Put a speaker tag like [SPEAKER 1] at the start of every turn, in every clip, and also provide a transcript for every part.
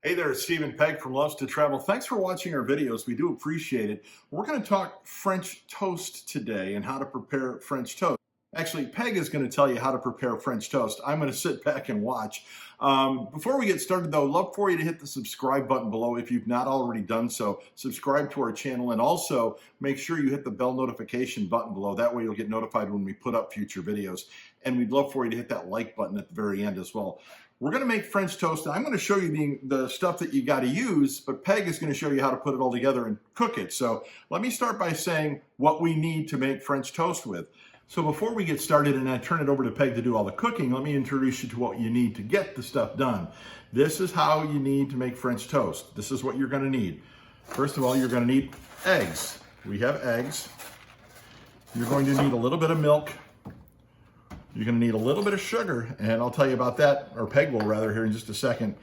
[SPEAKER 1] Hey there, it's Steve and Peg from Loves to Travel. Thanks for watching our videos. We do appreciate it. We're going to talk French toast today and how to prepare French toast. Actually, Peg is going to tell you how to prepare French toast. I'm going to sit back and watch. Before we get started, though, love for you to hit the subscribe button below if you've not already done so. Subscribe to our channel and also make sure you hit the bell notification button below. That way you'll get notified when we put up future videos. And we'd love for you to hit that like button at the very end as well. We're going to make French toast. I'm going to show you the stuff that you got to use, but Peg is going to show you how to put it all together and cook it. So let me start by saying what we need to make French toast with. So before we get started and I turn it over to Peg to do all the cooking, let me introduce you to what you need to get the stuff done. This is how you need to make French toast. This is what you're going to need. First of all, you're going to need eggs. We have eggs. You're going to need a little bit of milk. You're going to need a little bit of sugar, and I'll tell you about that, or Peg will rather, here in just a second.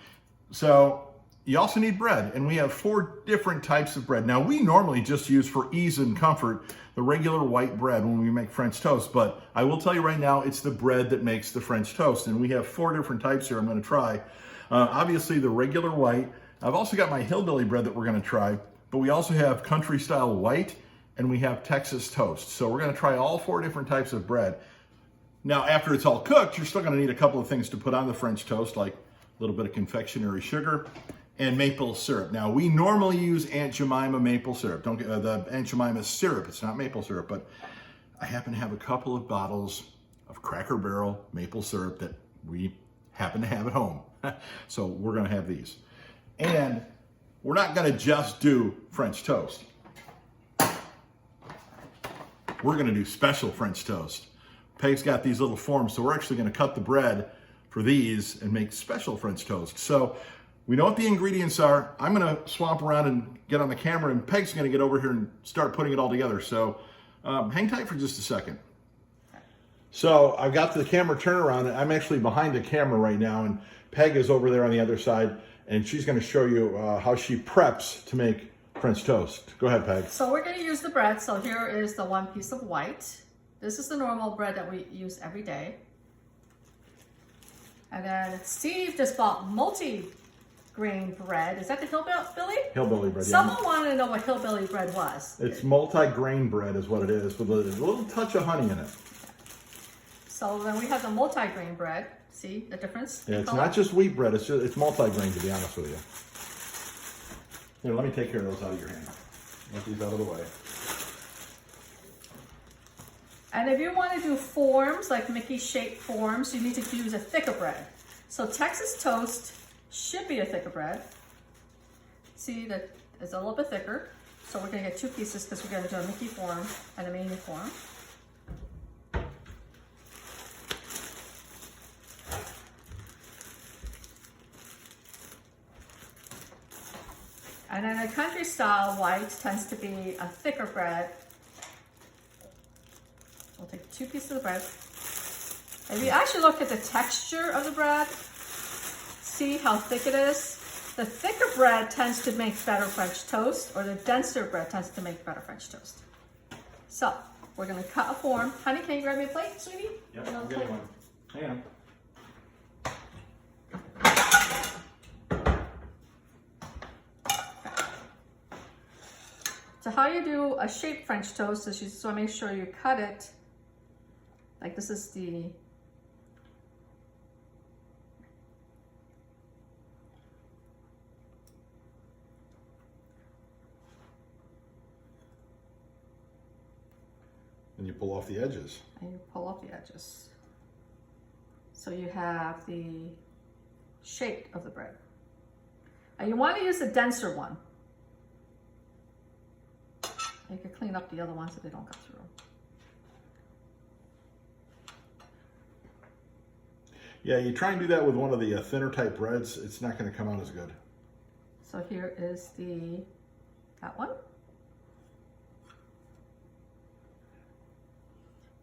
[SPEAKER 1] So you also need bread, and we have 4 different types of bread. Now, we normally just use, for ease and comfort, the regular white bread when we make French toast, but I will tell you right now, it's the bread that makes the French toast, and we have 4 different types here I'm going to try. Obviously, the regular white. I've also got my hillbilly bread that we're going to try, but we also have country-style white, and we have Texas toast. So we're going to try all 4 different types of bread. Now, after it's all cooked, you're still going to need a couple of things to put on the French toast, like a little bit of confectionery sugar and maple syrup. Now, we normally use Aunt Jemima maple syrup. Don't get the Aunt Jemima syrup. It's not maple syrup, but I happen to have a couple of bottles of Cracker Barrel maple syrup that we happen to have at home. So we're going to have these. And we're not going to just do French toast. We're going to do special French toast. Peg's got these little forms, so we're actually going to cut the bread for these and make special French toast. So we know what the ingredients are. I'm going to swap around and get on the camera, and Peg's going to get over here and start putting it all together. So hang tight for just a second. So I've got the camera turnaround, and I'm actually behind the camera right now, and Peg is over there on the other side, and she's going to show you how she preps to make French toast. Go ahead, Peg.
[SPEAKER 2] So we're going to use the bread. So here is the 1 piece of white. This is the normal bread that we use every day. And then Steve just bought multi-grain bread. Is that the hillbilly?
[SPEAKER 1] Hillbilly bread, yeah.
[SPEAKER 2] Someone wanted to know what hillbilly bread was.
[SPEAKER 1] It's multi-grain bread is what it is, with a little touch of honey in it.
[SPEAKER 2] So then we have the multi-grain bread. See the difference?
[SPEAKER 1] Yeah, it's not just wheat bread, it's multi-grain, to be honest with you. Here, let me take care of those out of your hand. Get these out of the way.
[SPEAKER 2] And if you want to do forms, like Mickey shaped forms, you need to use a thicker bread. So Texas toast should be a thicker bread. See that it's a little bit thicker. So we're going to get 2 pieces because we're going to do a Mickey form and a Minnie form. And then a country style white tends to be a thicker bread. We'll take 2 pieces of bread. If you actually look at the texture of the bread, see how thick it is. The thicker bread tends to make better French toast, or the denser bread tends to make better French toast. So we're going to cut a form. Honey, can you grab me a plate, sweetie?
[SPEAKER 1] Yep, I'm getting one. Hang on.
[SPEAKER 2] So how you do a shaped French toast is you just want to make sure you cut it. Like this is the
[SPEAKER 1] And you pull off the edges.
[SPEAKER 2] and you pull off the edges. So you have the shape of the bread. And you want to use the denser one. You can clean up the other ones so they don't go through.
[SPEAKER 1] Yeah, you try and do that with one of the thinner type breads, it's not going to come out as good.
[SPEAKER 2] So here is that one.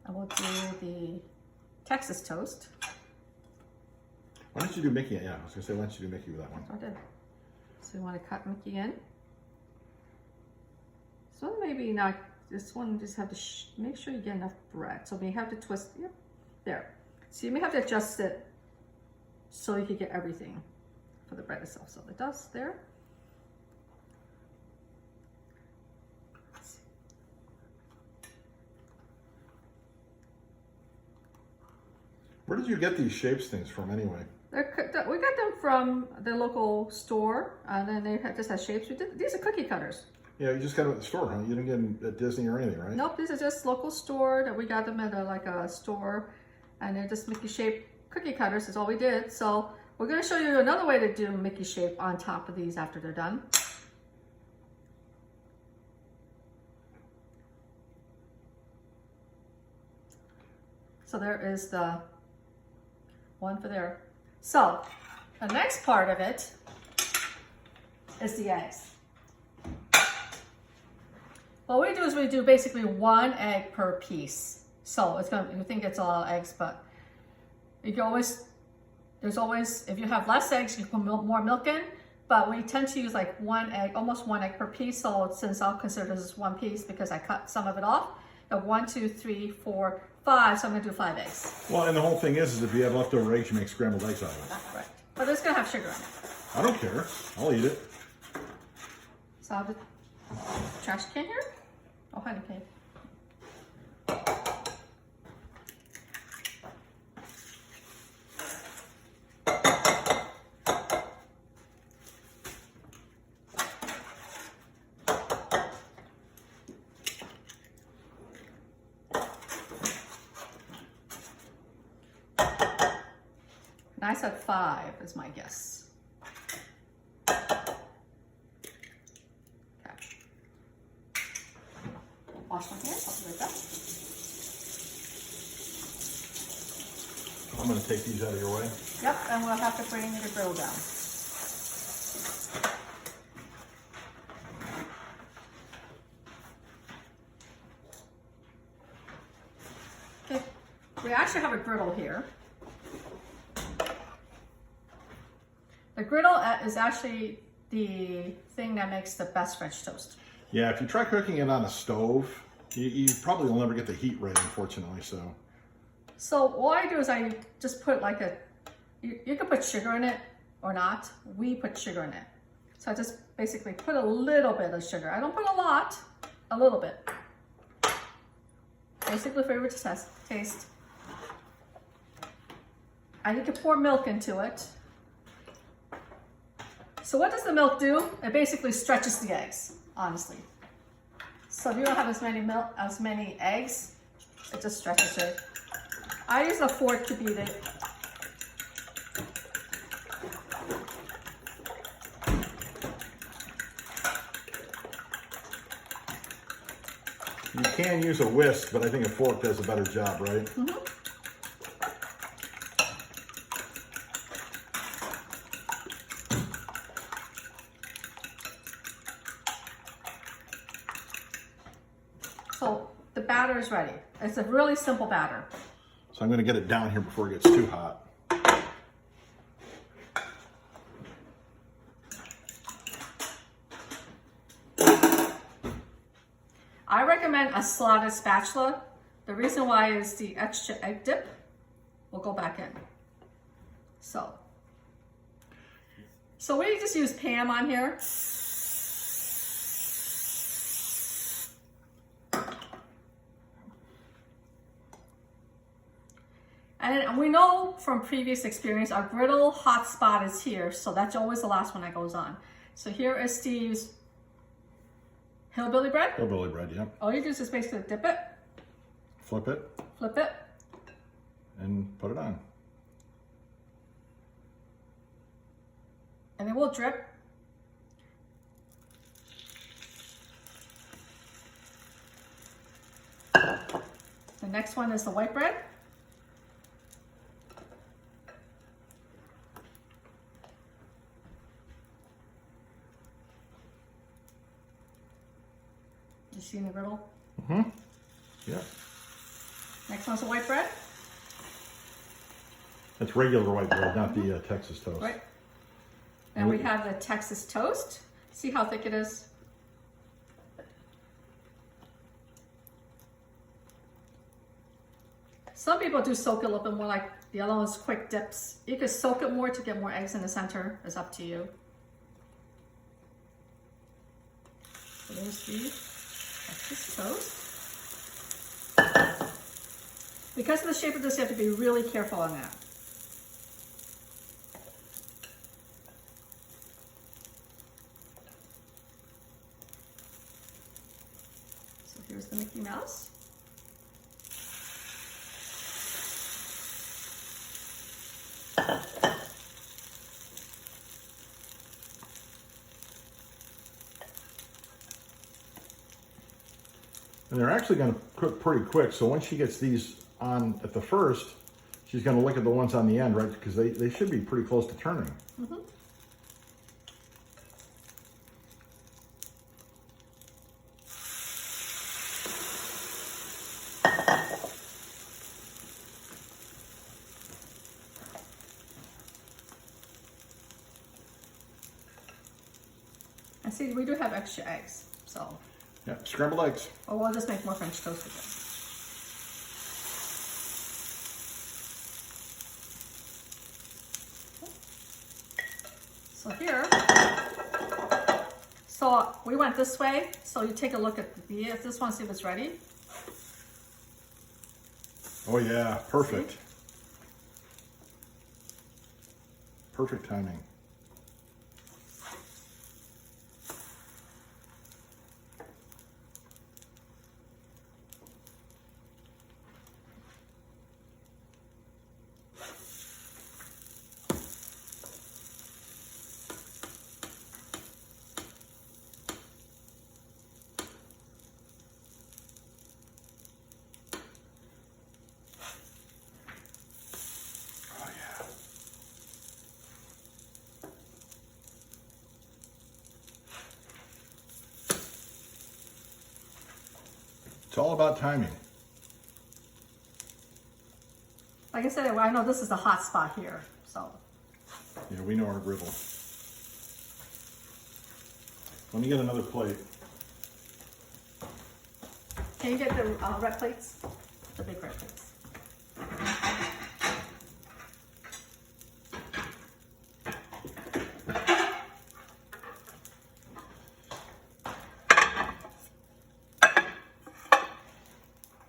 [SPEAKER 2] And we'll do the Texas toast.
[SPEAKER 1] Why don't you do Mickey? Yeah, I was going to say, why don't you do Mickey with that one?
[SPEAKER 2] I did. So you want to cut Mickey in. So maybe not, this one just have to make sure you get enough bread. So you have to twist, there. So you may have to adjust it so you can get everything for the bread itself. So it does there.
[SPEAKER 1] Where did you get these shapes things from anyway?
[SPEAKER 2] We got them from the local store, and then they just have shapes. These are cookie cutters.
[SPEAKER 1] Yeah, you just got them at the store, huh? You didn't get them at Disney or anything, right?
[SPEAKER 2] Nope, these are just local store that we got them at a store, and they're just Mickey shaped cookie cutters is all we did. So we're going to show you another way to do Mickey shape on top of these after they're done. So there is the one for there. So the next part of it is the eggs. What we do is we do basically 1 egg per piece. So it's gonna, you think it's a lot of eggs, but you can always, there's always, if you have less eggs, you can put more milk in, but we tend to use like 1 egg, almost 1 egg per piece. So since I'll consider this as 1 piece because I cut some of it off, the 1, 2, 3, 4, 5, so I'm gonna do 5 eggs.
[SPEAKER 1] Well, and the whole thing is if you have leftover eggs, you make scrambled eggs out of it.
[SPEAKER 2] Right. But it's gonna have sugar in it.
[SPEAKER 1] I don't care. I'll eat it.
[SPEAKER 2] So I'll just, trash can here? Oh, honey cane. And I said 5 is my guess. Okay. Wash my hands, I'll be right back.
[SPEAKER 1] I'm going to take these out of your way.
[SPEAKER 2] Yep, and we'll have to bring the griddle down. Okay, we actually have a griddle here. The griddle is actually the thing that makes the best French toast.
[SPEAKER 1] Yeah, if you try cooking it on a stove, you probably will never get the heat right, unfortunately.
[SPEAKER 2] So what I do is I just put like you can put sugar in it or not. We put sugar in it. So I just basically put a little bit of sugar. I don't put a lot, a little bit. Basically for your taste. I need to pour milk into it. So what does the milk do? It basically stretches the eggs, honestly. So if you don't have as many eggs, it just stretches it. I use a fork to beat it.
[SPEAKER 1] You can use a whisk, but I think a fork does a better job, right?
[SPEAKER 2] Mm-hmm. So the batter is ready. It's a really simple batter.
[SPEAKER 1] So I'm going to get it down here before it gets too hot.
[SPEAKER 2] I recommend a slotted spatula. The reason why is the extra egg dip will go back in. So we just use Pam on here. And we know from previous experience, our griddle hot spot is here. So that's always the last one that goes on. So here is Steve's hillbilly bread.
[SPEAKER 1] Hillbilly bread, yeah.
[SPEAKER 2] All you do is just basically dip it.
[SPEAKER 1] Flip it.
[SPEAKER 2] Flip it.
[SPEAKER 1] And put it on.
[SPEAKER 2] And it will drip. The next one is the white bread. You see in the griddle?
[SPEAKER 1] Mm-hmm. Yeah.
[SPEAKER 2] Next one's the white bread.
[SPEAKER 1] That's regular white bread, not the Texas toast.
[SPEAKER 2] Right. And we have the Texas toast. See how thick it is? Some people do soak it a little bit more like The other one's quick dips. You could soak it more to get more eggs in the center. It's up to you. So there's the breakfast toast. Because of the shape of this, you have to be really careful on that. So here's the Mickey Mouse.
[SPEAKER 1] And they're actually going to cook pretty quick. So once she gets these on at the first, she's going to look at the ones on the end, right? Because they should be pretty close to turning.
[SPEAKER 2] Mm-hmm. I see we do have extra eggs, so.
[SPEAKER 1] Yeah, scrambled eggs.
[SPEAKER 2] Or we'll just make more French toast with it. So here, so we went this way, so you take a look at this one, see if it's ready.
[SPEAKER 1] Oh yeah, perfect. See? Perfect timing. It's all about timing.
[SPEAKER 2] Like I said, I know this is a hot spot here, so.
[SPEAKER 1] Yeah, we know our griddle. Let me get another plate.
[SPEAKER 2] Can you get the red plates? The big red plates.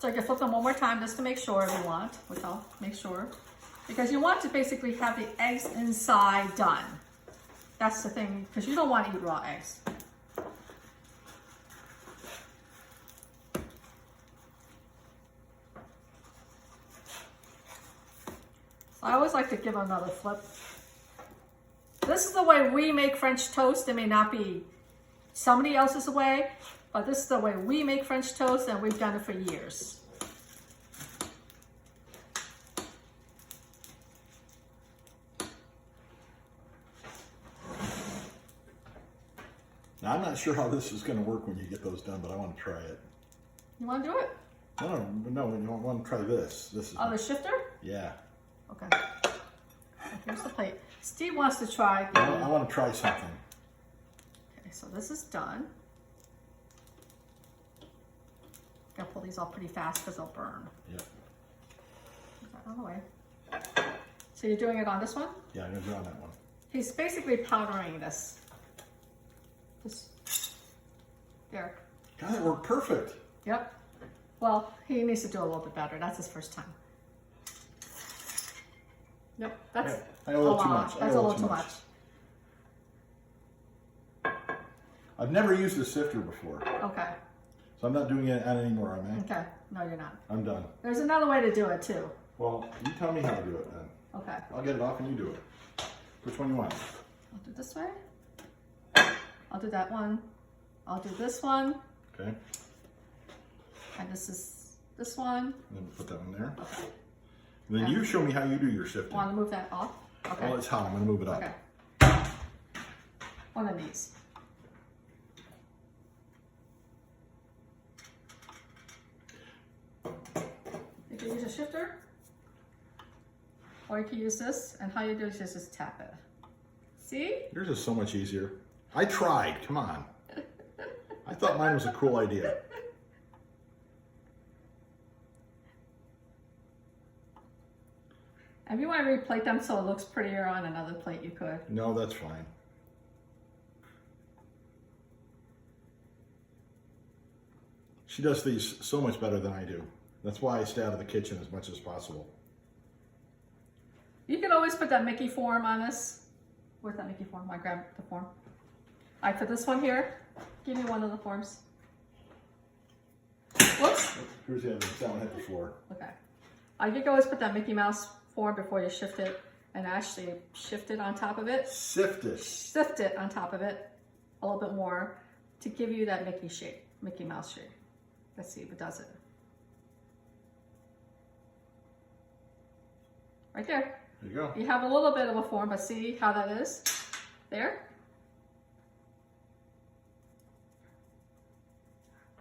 [SPEAKER 2] So you can flip them one more time just to make sure if you want, which I'll make sure. Because you want to basically have the eggs inside done. That's the thing, because you don't want to eat raw eggs. So I always like to give another flip. This is the way we make French toast. It may not be somebody else's way, but this is the way we make French toast, and we've done it for years.
[SPEAKER 1] Now, I'm not sure how this is going to work when you get those done, but I want to try it.
[SPEAKER 2] You want to do it?
[SPEAKER 1] No, I want to try this. This is
[SPEAKER 2] the shifter?
[SPEAKER 1] Yeah.
[SPEAKER 2] Okay. Here's the plate. Steve wants to try.
[SPEAKER 1] I want to try something.
[SPEAKER 2] Okay, so this is done. Gotta pull these off pretty fast because they'll burn.
[SPEAKER 1] Yep.
[SPEAKER 2] Put that out of the way. So you're doing it on this one?
[SPEAKER 1] Yeah, I'm going to do it on that one.
[SPEAKER 2] He's basically powdering this. Just there.
[SPEAKER 1] God, that worked perfect.
[SPEAKER 2] Yep. Well, he needs to do a little bit better. That's his first time. Nope, that's
[SPEAKER 1] a little too much.
[SPEAKER 2] That's a little too much.
[SPEAKER 1] I've never used a sifter before.
[SPEAKER 2] Okay.
[SPEAKER 1] So I'm not doing it on anymore, am I?
[SPEAKER 2] Okay. No, you're not.
[SPEAKER 1] I'm done.
[SPEAKER 2] There's another way to do it too.
[SPEAKER 1] Well, you tell me how to do it then.
[SPEAKER 2] Okay.
[SPEAKER 1] I'll get it off and you do it. Which one you want?
[SPEAKER 2] I'll do this way. I'll do that one. I'll do this one.
[SPEAKER 1] Okay.
[SPEAKER 2] And this is this one.
[SPEAKER 1] And then put that one there.
[SPEAKER 2] Okay.
[SPEAKER 1] And then you show me how you do your sifting.
[SPEAKER 2] Want to move that off? Okay.
[SPEAKER 1] Well, it's hot. I'm going to move it up.
[SPEAKER 2] Okay. One of these. You can use a shifter, or you can use this, and how you do it is just tap it. See?
[SPEAKER 1] Yours is so much easier. I tried. Come on. I thought mine was a cool idea.
[SPEAKER 2] If you want to replate them so it looks prettier on another plate, you could.
[SPEAKER 1] No, that's fine. She does these so much better than I do. That's why I stay out of the kitchen as much as possible.
[SPEAKER 2] You can always put that Mickey form on this. Where's that Mickey form? I grabbed the form. I put this one here. Give me one of the forms. Whoops.
[SPEAKER 1] Here's the other. That one hit the floor.
[SPEAKER 2] Okay. You can always put that Mickey Mouse form before you shift it and actually shift it on top of it.
[SPEAKER 1] Sift it.
[SPEAKER 2] Sift it on top of it a little bit more to give you that Mickey shape, Mickey Mouse shape. Let's see if it does it. Right there.
[SPEAKER 1] There you go.
[SPEAKER 2] You have a little bit of a form, but see how that is? There.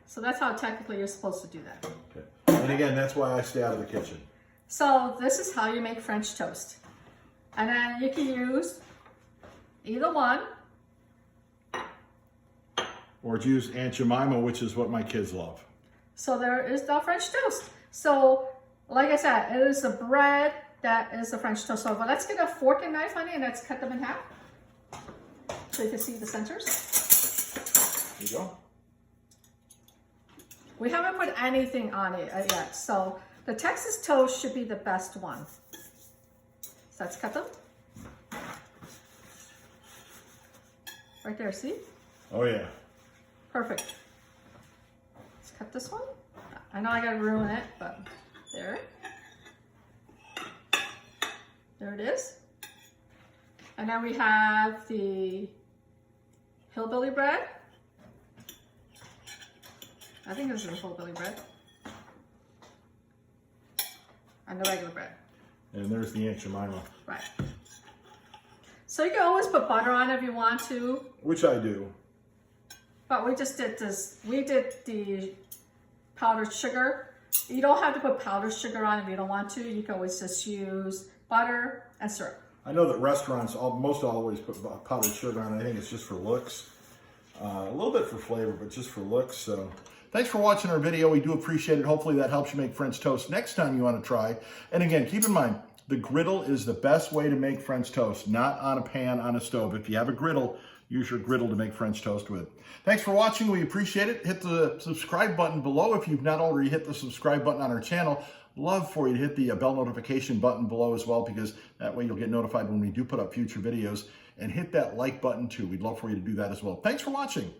[SPEAKER 2] So that's how technically you're supposed to do that.
[SPEAKER 1] Okay. And again, that's why I stay out of the kitchen.
[SPEAKER 2] So this is how you make French toast. And then you can use either one.
[SPEAKER 1] Or use Aunt Jemima, which is what my kids love.
[SPEAKER 2] So there is the French toast. So like I said, it is the bread that is the French toast. So but let's get a fork and knife, honey, and let's cut them in half. So you can see the centers.
[SPEAKER 1] There you go.
[SPEAKER 2] We haven't put anything on it yet. So the Texas toast should be the best one. So let's cut them. Right there, see?
[SPEAKER 1] Oh yeah.
[SPEAKER 2] Perfect. Let's cut this one. I know I gotta ruin it, but there. There it is. And then we have the hillbilly bread. I think this is hillbilly bread. And the regular bread.
[SPEAKER 1] And there's the Aunt Jemima.
[SPEAKER 2] Right. So you can always put butter on if you want to.
[SPEAKER 1] Which I do.
[SPEAKER 2] But we just did this. We did the powdered sugar. You don't have to put powdered sugar on if you don't want to. You can always just use butter and syrup.
[SPEAKER 1] I know that restaurants most always put powdered sugar on. I think it's just for looks. A little bit for flavor, but just for looks. So thanks for watching our video. We do appreciate it. Hopefully that helps you make French toast next time you want to try. And again, keep in mind, the griddle is the best way to make French toast, not on a pan, on a stove. If you have a griddle, use your griddle to make French toast with. Thanks for watching. We appreciate it. Hit the subscribe button below if you've not already hit the subscribe button on our channel. Love for you to hit the bell notification button below as well, because that way you'll get notified when we do put up future videos. And hit that like button too. We'd love for you to do that as well. Thanks for watching.